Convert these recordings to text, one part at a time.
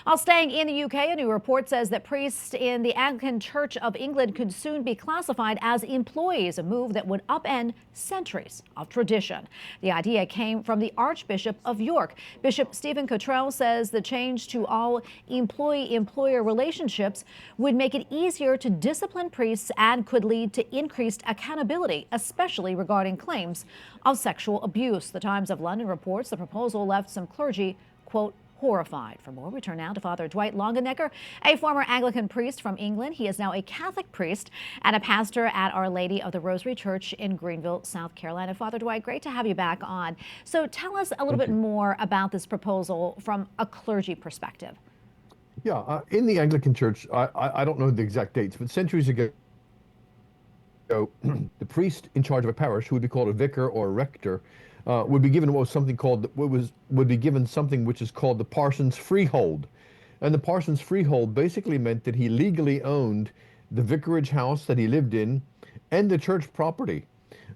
While staying in the UK, a new report says that priests in the Anglican Church of England could soon be classified as employees, a move that would upend centuries of tradition. The idea came from the Archbishop of York. Bishop Stephen Cottrell says the change to all employee-employer relationships would make it easier to discipline priests and could lead to increased accountability, especially regarding claims of sexual abuse. The Times of London reports the proposal left some clergy, quote, horrified. For more, we turn now to Father Dwight Longenecker, a former Anglican priest from England. He is now a Catholic priest and a pastor at Our Lady of the Rosary Church in Greenville, South Carolina. Father Dwight, great to have you back on. So tell us a little bit more about this proposal from a clergy perspective. Yeah, in the Anglican Church, I don't know the exact dates, but centuries ago, the priest in charge of a parish, who would be called a vicar or a rector, would be given something which is called the Parsons Freehold. And the Parsons Freehold basically meant that he legally owned the vicarage house that he lived in and the church property.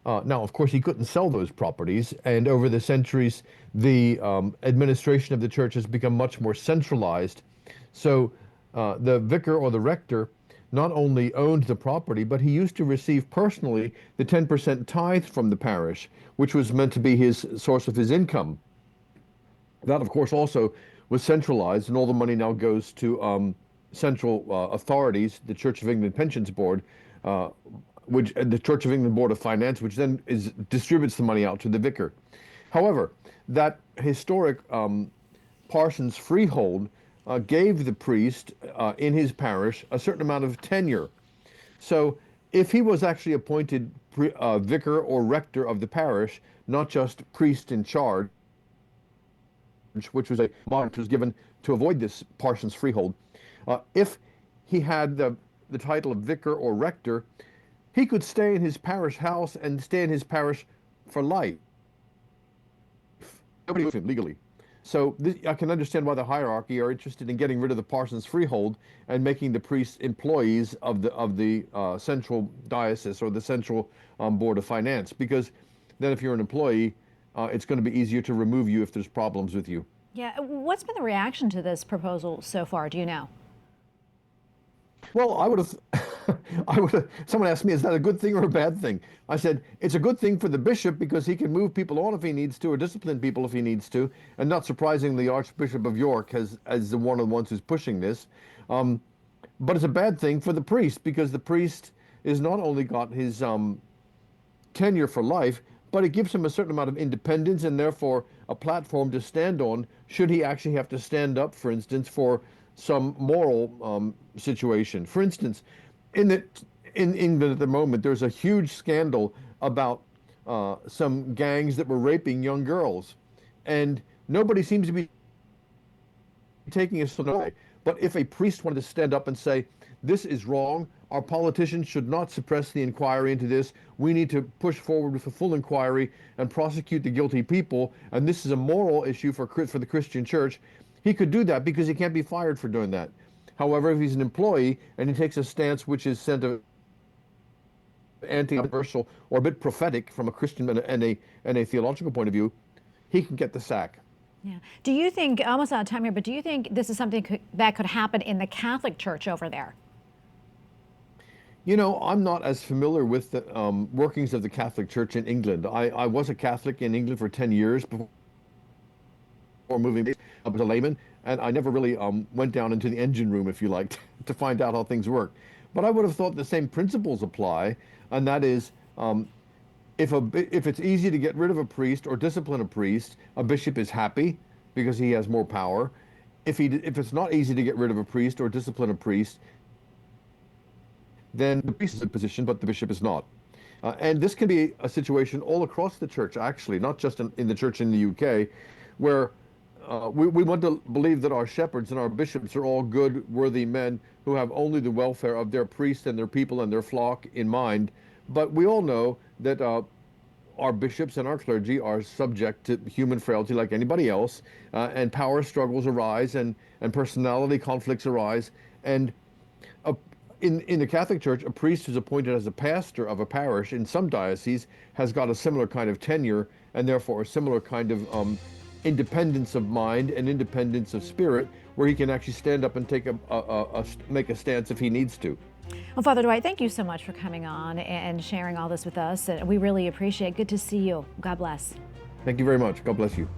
Now, of course, he couldn't sell those properties, and over the centuries, the administration of the church has become much more centralized. So the vicar or the rector not only owned the property, but he used to receive personally the 10% tithe from the parish, which was meant to be his source of his income. That, of course, also was centralized, and all the money now goes to central authorities, the Church of England Pensions Board, which the Church of England Board of Finance, which then distributes the money out to the vicar. However, that historic Parsons Freehold gave the priest in his parish a certain amount of tenure. So if he was actually appointed vicar or rector of the parish, not just priest in charge, which was a model was given to avoid this Parsons Freehold, if he had the title of vicar or rector, he could stay in his parish house and stay in his parish for life. Nobody moved him legally. So I can understand why the hierarchy are interested in getting rid of the Parsons Freehold and making the priests employees of the central diocese or the central board of finance, because then if you're an employee, it's going to be easier to remove you if there's problems with you. Yeah, what's been the reaction to this proposal so far? Do you know? Well, someone asked me, is that a good thing or a bad thing? I said, it's a good thing for the bishop because he can move people on if he needs to, or discipline people if he needs to. And not surprisingly, the Archbishop of York as the one of the ones who's pushing this. But it's a bad thing for the priest, because the priest is not only got his tenure for life, but it gives him a certain amount of independence and therefore a platform to stand on should he actually have to stand up, for instance, for some moral situation. For instance, in England at the moment, there's a huge scandal about some gangs that were raping young girls, and nobody seems to be taking it away. But if a priest wanted to stand up and say, this is wrong, our politicians should not suppress the inquiry into this, we need to push forward with a full inquiry and prosecute the guilty people, and this is a moral issue for the Christian church, he could do that because he can't be fired for doing that. However, if he's an employee and he takes a stance which is anti-controversial or a bit prophetic from a Christian and a theological point of view, he can get the sack. Yeah. Do you think, almost out of time here, but do you think this is something that could happen in the Catholic Church over there? You know, I'm not as familiar with the workings of the Catholic Church in England. I was a Catholic in England for 10 years before moving up as a layman, and I never really went down into the engine room, if you like, to find out how things work. But I would have thought the same principles apply, and that is, if it's easy to get rid of a priest or discipline a priest, a bishop is happy because he has more power. If it's not easy to get rid of a priest or discipline a priest, then the priest is in a position, but the bishop is not. And this can be a situation all across the church, actually, not just in the church in the UK, where we want to believe that our shepherds and our bishops are all good, worthy men who have only the welfare of their priests and their people and their flock in mind. But we all know that our bishops and our clergy are subject to human frailty like anybody else, and power struggles arise and personality conflicts arise. And in the Catholic Church, a priest who's appointed as a pastor of a parish in some dioceses has got a similar kind of tenure and therefore a similar kind of independence of mind and independence of spirit, where he can actually stand up and take make a stance if he needs to. Well, Father Dwight, thank you so much for coming on and sharing all this with us. We really appreciate it. Good to see you. God bless. Thank you very much. God bless you.